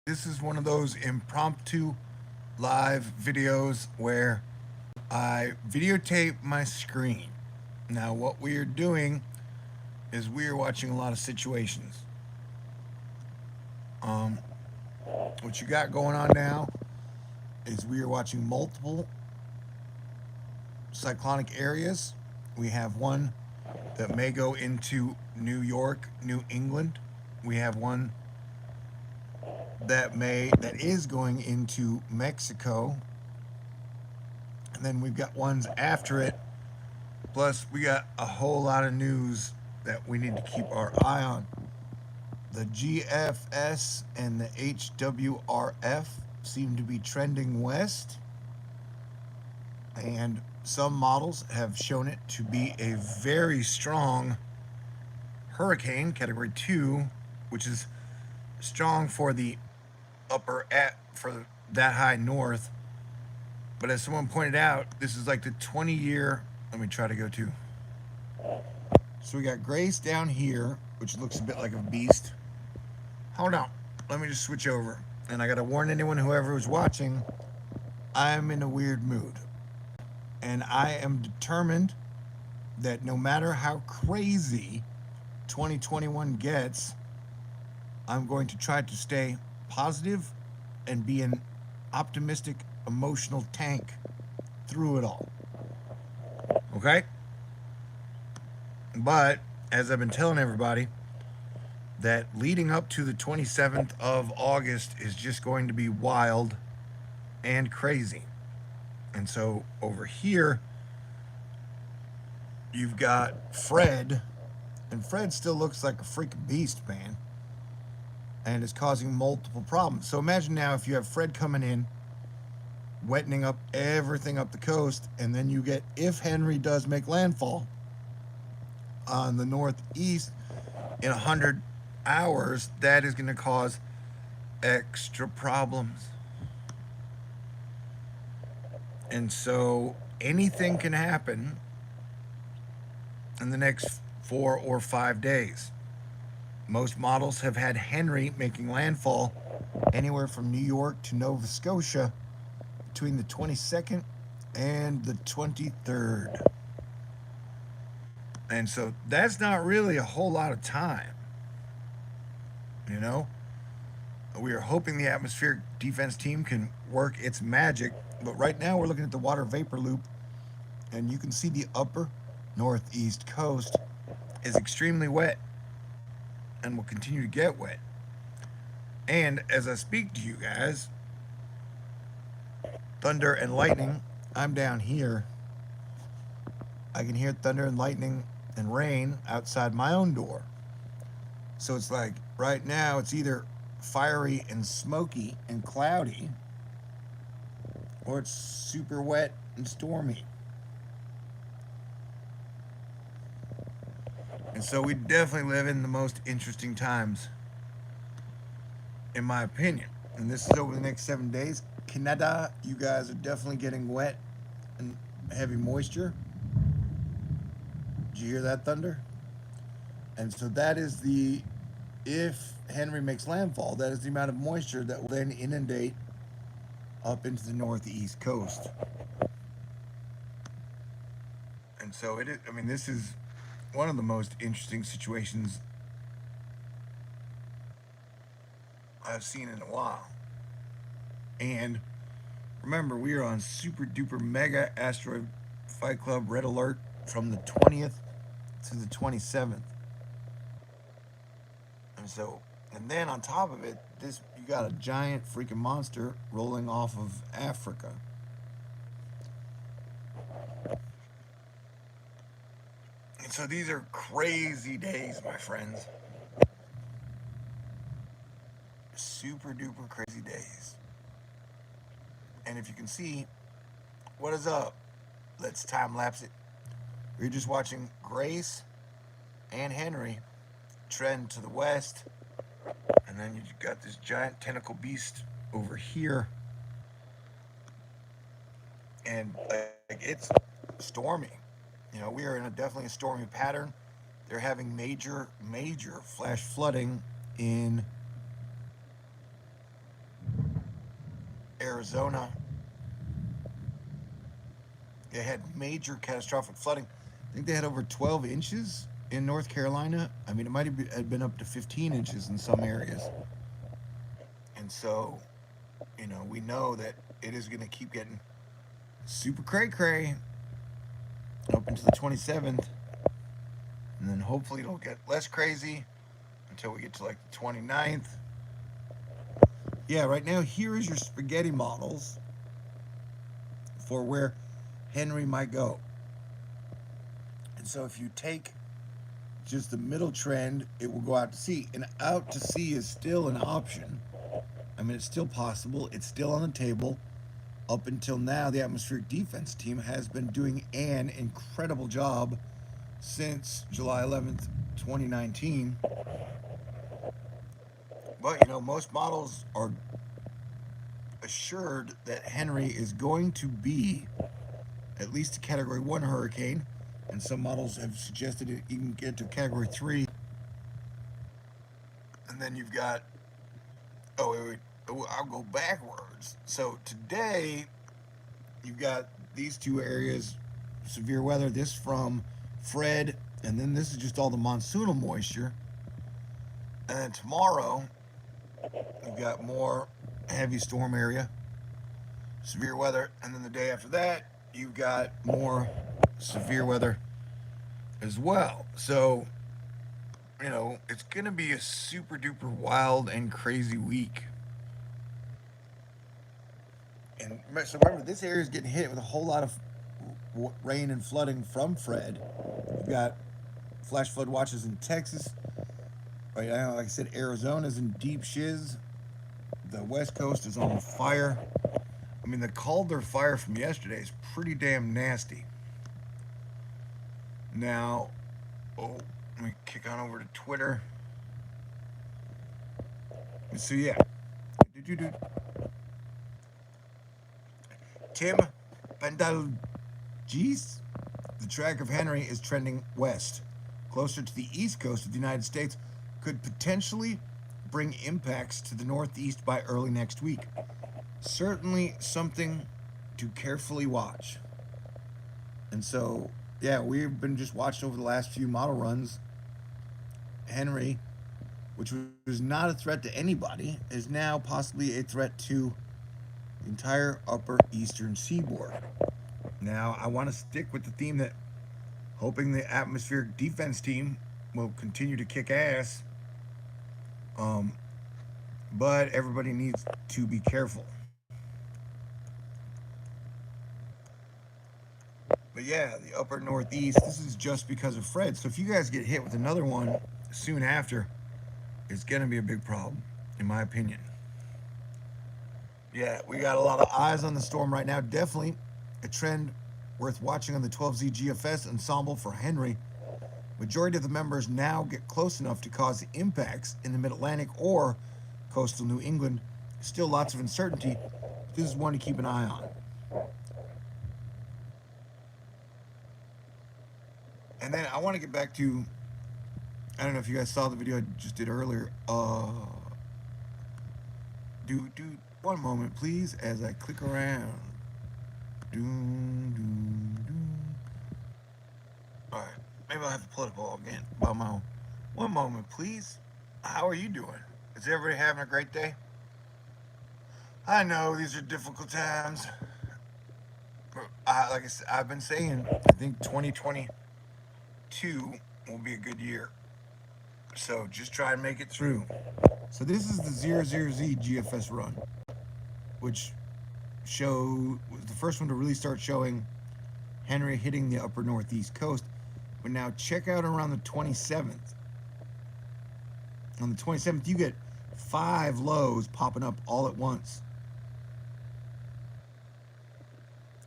This is one of those impromptu live videos where I videotape my screen. Now, what we are doing is we are watching a lot of situations. Um, what you got going on now is we are watching multiple cyclonic areas. We have one that may go into New York, New England. We have one that is going into Mexico, and then we've got ones after it. Plus, we got a whole lot of news that we need to keep our eye on. The GFS and the HWRF seem to be trending west, and some models have shown it to be a very strong hurricane, category 2, which is strong for the upper at for that high north. But as someone pointed out, this is like the 20-year. Let me try to go to. So we got Grace down here, which looks a bit like a beast. Hold on. Let me just switch over. And I got to warn anyone, whoever was watching, I'm in a weird mood. And I am determined that no matter how crazy 2021 gets, I'm going to try to stay positive and be an optimistic, emotional tank through it all. Okay? But as I've been telling everybody, that leading up to the 27th of August is just going to be wild and crazy. And so over here, you've got Fred, and Fred still looks like a freaking beast, man, and is causing multiple problems. So imagine now if you have Fred coming in, wetting up everything up the coast, and then you get, if Henri does make landfall on the northeast in 100 hours, that is going to cause extra problems. And so anything can happen in the next 4 or 5 days. Most models have had Henri making landfall anywhere from New York to Nova Scotia between the 22nd and the 23rd. And so that's not really a whole lot of time. You know, we are hoping the atmospheric defense team can work its magic, but right now we're looking at the water vapor loop, and you can see the upper northeast coast is extremely wet and will continue to get wet. And as I speak to you guys, thunder and lightning, I'm down here. I can hear thunder and lightning and rain outside my own door. So it's like right now it's either fiery and smoky and cloudy, or it's super wet and stormy. And so we definitely live in the most interesting times, in my opinion. And this is over the next 7 days. Canada, you guys are definitely getting wet and heavy moisture. Did you hear that thunder? And so that is the, if Henri makes landfall, that is the amount of moisture that will then inundate up into the northeast coast. And so it is, I mean, this is one of the most interesting situations I've seen in a while. And remember, we are on super duper mega asteroid fight club red alert from the 20th to the 27th. And so, and then on top of it, this, you got a giant freaking monster rolling off of Africa. And so these are crazy days, my friends. Super duper crazy days. And if you can see, what is up? Let's time lapse it. We're just watching Grace and Henri trend to the west, and then you got this giant tentacle beast over here, and like it's stormy. You know, we are in a definitely a stormy pattern. They're having major flash flooding in Arizona. They had major catastrophic flooding. I think they had over 12 inches in North Carolina. I mean, it might have been up to 15 inches in some areas. And so, we know that it is going to keep getting super cray-cray up until the 27th. And then hopefully it'll get less crazy until we get to like the 29th. Yeah, right now here is your spaghetti models for where Henri might go. And so if you take just the middle trend, it will go out to sea. And out to sea is still an option. I mean, it's still possible. It's still on the table. Up until now, the atmospheric defense team has been doing an incredible job since July 11th, 2019. But, most models are assured that Henri is going to be at least a Category 1 hurricane. And some models have suggested it even get to Category 3. And then you've got... Oh, wait. I'll go backwards. So today, you've got these two areas, severe weather. This from Fred, and then this is just all the monsoonal moisture. And then tomorrow, we've got more heavy storm area, severe weather. And then the day after that, you've got more severe weather as well. So, it's going to be a super duper wild and crazy week. And so remember, this area is getting hit with a whole lot of rain and flooding from Fred. You've got flash flood watches in Texas. Right now, like I said, Arizona's in deep shiz. The West Coast is on fire. I mean, the Calder fire from yesterday is pretty damn nasty. Now, let me kick on over to Twitter. So, yeah. Tim Pandalgis, the track of Henri is trending west, closer to the east coast of the United States, could potentially bring impacts to the northeast by early next week. Certainly something to carefully watch. And so, yeah, we've been just watching over the last few model runs. Henri, which was not a threat to anybody, is now possibly a threat to the entire upper eastern seaboard. Now, I want to stick with the theme that hoping the atmospheric defense team will continue to kick ass. But everybody needs to be careful. But yeah, the upper northeast, this is just because of Fred. So if you guys get hit with another one soon after, it's going to be a big problem, in my opinion. Yeah, we got a lot of eyes on the storm right now. Definitely a trend worth watching on the 12Z GFS ensemble for Henri. Majority of the members now get close enough to cause impacts in the mid-Atlantic or coastal New England. Still lots of uncertainty. This is one to keep an eye on. And then I want to get back to, I don't know if you guys saw the video I just did earlier. Do one moment, please, as I click around. All right, maybe I'll have to pull it up again by my own. One moment, please. How are you doing? Is everybody having a great day? I know these are difficult times. Like I said, I've been saying, I think 2022 will be a good year. So just try and make it through. So this is the 00Z GFS run, which was the first one to really start showing Henri hitting the upper northeast coast. But now check out around the 27th. On the 27th, you get 5 lows popping up all at once.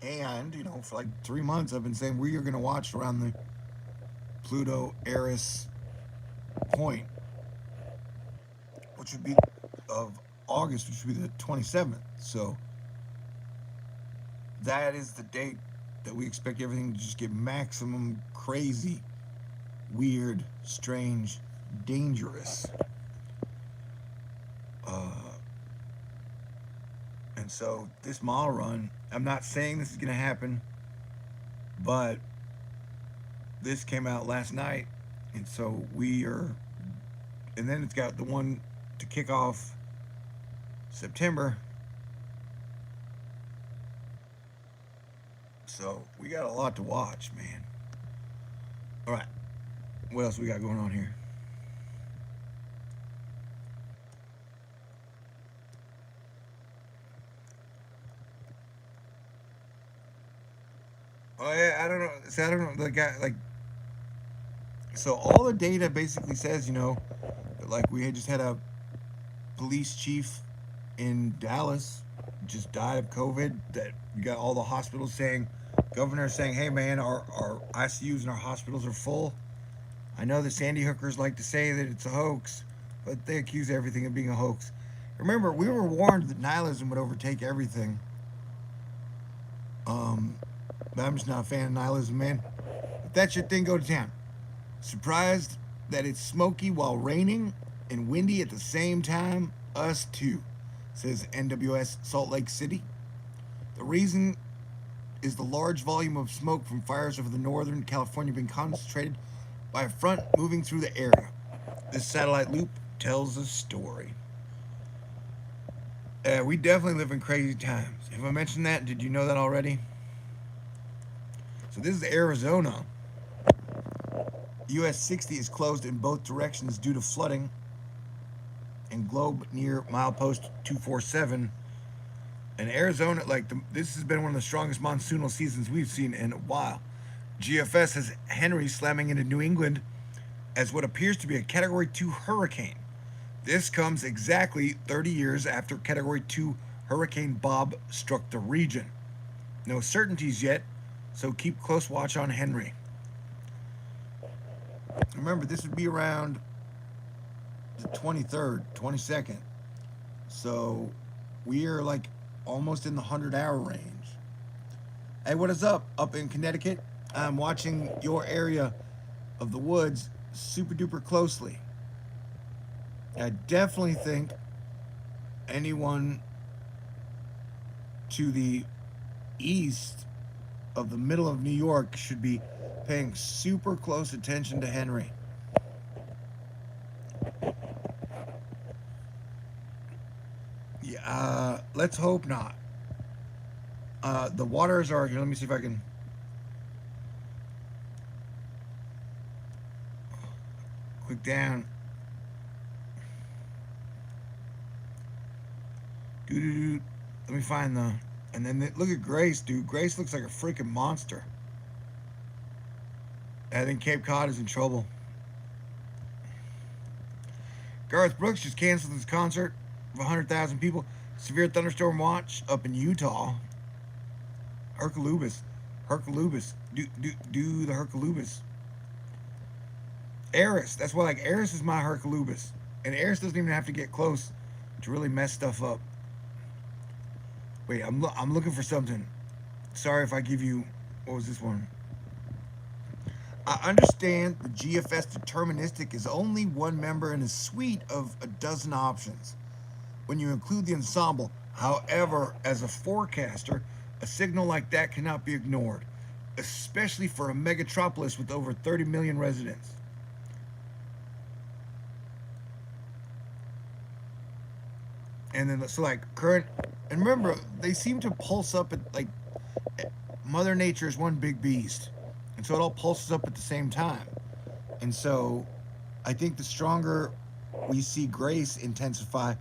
And, for like 3 months, I've been saying we are going to watch around the Pluto Eris point, which would be of August, which would be the 27th. So that is the date that we expect everything to just get maximum crazy, weird, strange, dangerous. And And so this model run, I'm not saying this is going to happen, but this came out last night. And so we are, and then it's got the one to kick off September. So we got a lot to watch, man. All right. What else we got going on here? Oh yeah, I don't know. See, I don't know. The guy, like, so all the data basically says, like we had just had a police chief in Dallas just died of COVID. That you got all the hospitals saying, governor saying, hey man, our ICUs and our hospitals are full. I know the Sandy Hookers like to say that it's a hoax, but they accuse everything of being a hoax. Remember, we were warned that nihilism would overtake everything. Um, but I'm just not a fan of nihilism, man. If that's your thing, go to town. Surprised that it's smoky while raining and windy at the same time? Us too, says NWS Salt Lake City. The reason is the large volume of smoke from fires over the northern California being concentrated by a front moving through the area. This satellite loop tells a story. We definitely live in crazy times. Have I mentioned that? Did you know that already? So this is Arizona. US 60 is closed in both directions due to flooding, and Globe near milepost 247. And Arizona, this has been one of the strongest monsoonal seasons we've seen in a while. GFS has Henri slamming into New England as what appears to be a Category 2 hurricane. This comes exactly 30 years after Category 2 Hurricane Bob struck the region. No certainties yet, so keep close watch on Henri. Remember, this would be around the 23rd, 22nd. So we are like almost in the 100-hour range. Hey, what is up? Up in Connecticut, I'm watching your area of the woods super duper closely. I definitely think anyone to the east of the middle of New York should be paying super close attention to Henri. Yeah, let's hope not. The waters are here. Let me see if I can. Click down. Doo-doo-doo. Let me find the. And then look at Grace, dude. Grace looks like a freaking monster. I think Cape Cod is in trouble. Garth Brooks just canceled his concert of 100,000 people. Severe thunderstorm watch up in Utah. Herculubus. Do the Herculubus. Eris. That's why, Eris is my Herculubus. And Eris doesn't even have to get close to really mess stuff up. Wait, I'm looking for something. Sorry if I give you... What was this one? I understand the GFS deterministic is only one member in a suite of a dozen options when you include the ensemble. However, as a forecaster, a signal like that cannot be ignored, especially for a megatropolis with over 30 million residents. And then, so current, and remember, they seem to pulse up at, Mother Nature is one big beast. And so it all pulses up at the same time. And so I think the stronger we see Grace intensify,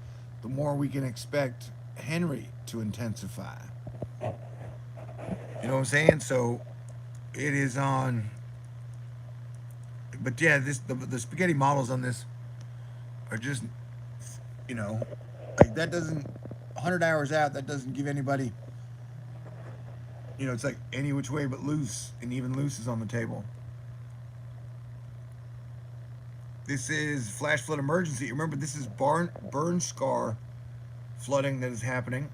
the more we can expect Henri to intensify. You know what I'm saying? So it is on. But yeah, the spaghetti models on this are just, that doesn't, 100 hours out, that doesn't give anybody, it's like any which way but loose, and even loose is on the table. This is flash flood emergency. Remember, this is burn scar flooding that is happening.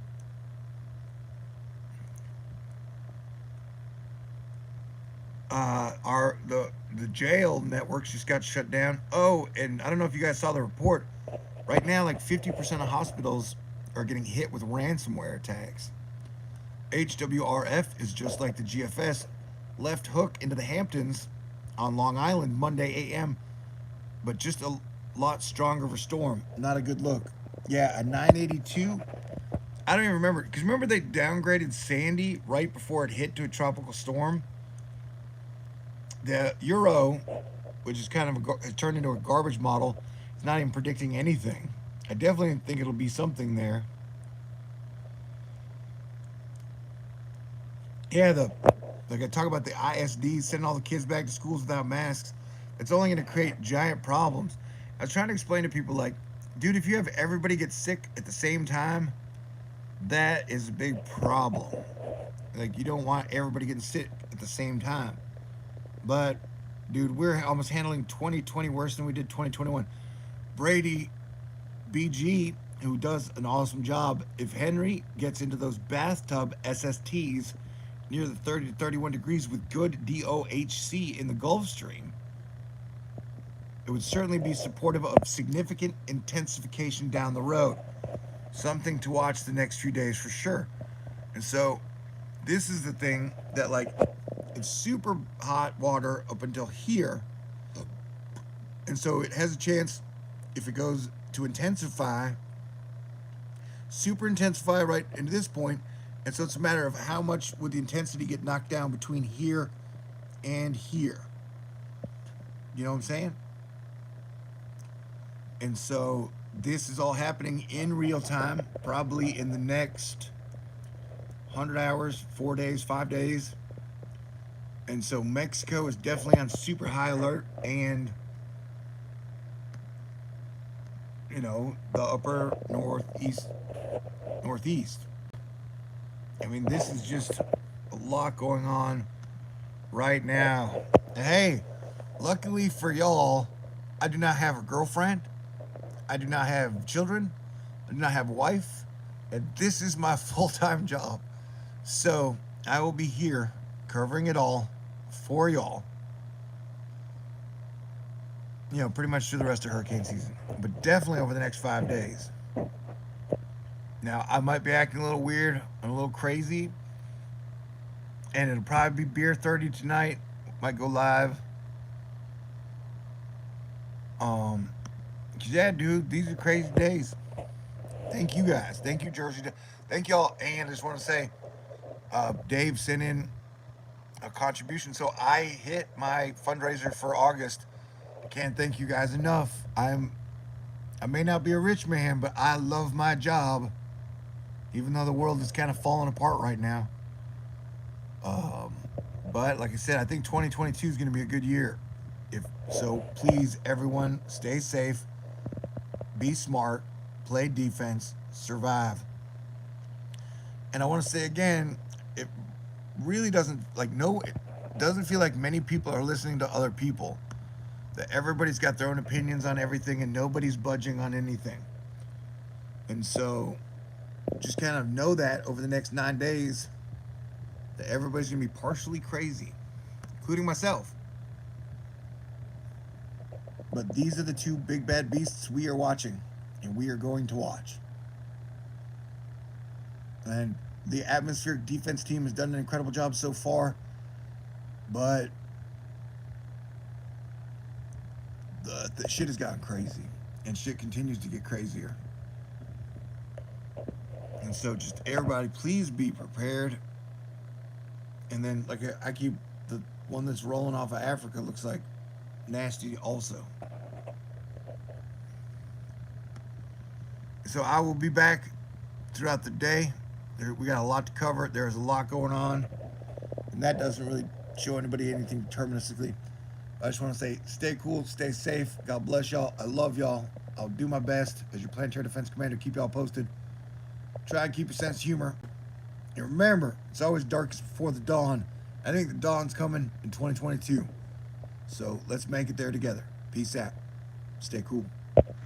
The jail networks just got shut down. Oh, and I don't know if you guys saw the report. Right now, 50% of hospitals are getting hit with ransomware attacks. HWRF is just like the GFS, left hook into the Hamptons on Long Island Monday AM, but just a lot stronger of a storm. Not a good look. Yeah, a 982. I don't even remember, because remember they downgraded Sandy right before it hit to a tropical storm? The Euro, which is kind of has turned into a garbage model, is not even predicting anything. I definitely think it'll be something there. Yeah, like I talk about the ISD sending all the kids back to schools without masks. It's only going to create giant problems. I was trying to explain to people, like, dude, if you have everybody get sick at the same time, that is a big problem. Like, you don't want everybody getting sick at the same time. But, dude, we're almost handling 2020 worse than we did 2021. Brady, BG, who does an awesome job, if Henri gets into those bathtub SSTs near the 30 to 31 degrees with good DOHC in the Gulf Stream, it would certainly be supportive of significant intensification down the road. Something to watch the next few days for sure. And so, this is the thing that, like, it's super hot water up until here. And so it has a chance, if it goes to intensify, super intensify right into this point. And so it's a matter of how much would the intensity get knocked down between here and here. You know what I'm saying? And so this is all happening in real time, probably in the next 100 hours, 4 days, 5 days. And so Mexico is definitely on super high alert, and you know, the upper northeast. I mean, this is just a lot going on right now. And hey, luckily for y'all, I do not have a girlfriend. I do not have children. I do not have a wife. And this is my full-time job. So I will be here covering it all for y'all. You know, pretty much through the rest of hurricane season. But definitely over the next 5 days. Now, I might be acting a little weird and a little crazy. And it'll probably be Beer 30 tonight. Might go live. Yeah, dude, these are crazy days. Thank you guys. Thank you, Jersey. Thank y'all. And I just want to say, Dave sent in a contribution. So I hit my fundraiser for August. I can't thank you guys enough. I may not be a rich man, but I love my job. Even though the world is kind of falling apart right now. But like I said, I think 2022 is going to be a good year. So please, everyone, stay safe, be smart, play defense, survive. And I want to say again, it really doesn't feel like many people are listening to other people. That everybody's got their own opinions on everything and nobody's budging on anything. And so just kind of know that over the next 9 days that everybody's going to be partially crazy, including myself. But these are the two big bad beasts we are watching, and we are going to watch. And the atmospheric defense team has done an incredible job so far, but the shit has gotten crazy, and shit continues to get crazier. And so just everybody, please be prepared. And then, like, I keep the one that's rolling off of Africa looks like nasty also. So I will be back throughout the day. We got a lot to cover. There's a lot going on, and that doesn't really show anybody anything deterministically. I just want to say, stay cool, stay safe. God bless y'all. I love y'all. I'll do my best as your planetary defense commander. Keep y'all posted. Try and keep your sense of humor. And remember, it's always darkest before the dawn. I think the dawn's coming in 2022. So let's make it there together. Peace out. Stay cool.